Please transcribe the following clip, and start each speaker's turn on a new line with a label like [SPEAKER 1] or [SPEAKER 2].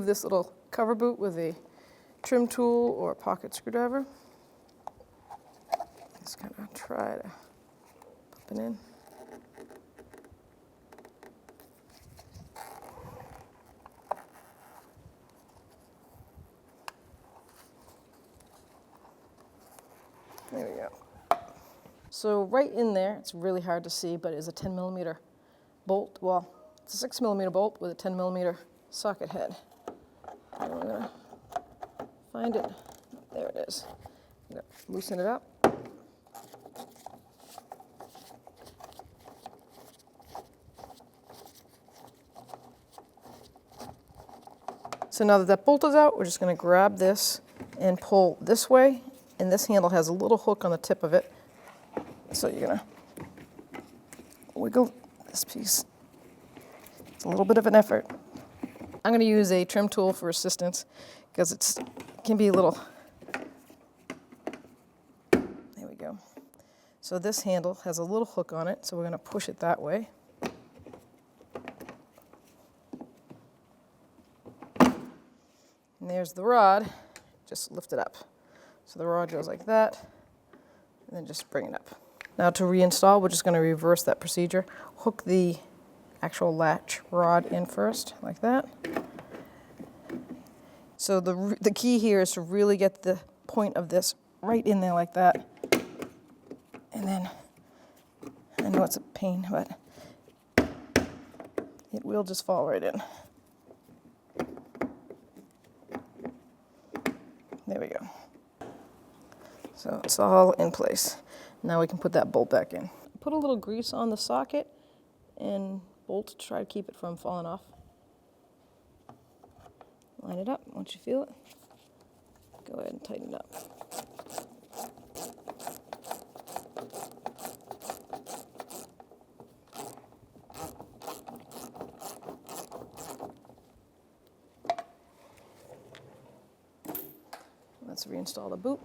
[SPEAKER 1] remove this little cover boot with a trim tool or a pocket screwdriver. Just kind of try to pop it in. There we go. So right in there, it's really hard to see, but it's a 10mm bolt. Well, it's a 6mm bolt with a 10mm socket head. And we're gonna find it. There it is. I'm gonna loosen it up. So now that that bolt is out, we're just going to grab this and pull this way, and this handle has a little hook on the tip of it. So you're going to wiggle this piece. It's a little bit of an effort. I'm going to use a trim tool for assistance because it can be a little... There we go. So this handle has a little hook on it, so we're going to push it that way. And there's the rod. Just lift it up. So the rod goes like that, and then just bring it up. Now to reinstall, we're just going to reverse that procedure. Hook the actual latch rod in first, like that. So the key here is to really get the point of this right in there like that. And then, I know it's a pain, but it will just fall right in. There we go. So it's all in place. Now we can put that bolt back in. Put a little grease on the socket and bolt to try to keep it from falling off. Line it up. Once you feel it, go ahead and tighten it up. Let's reinstall the boot.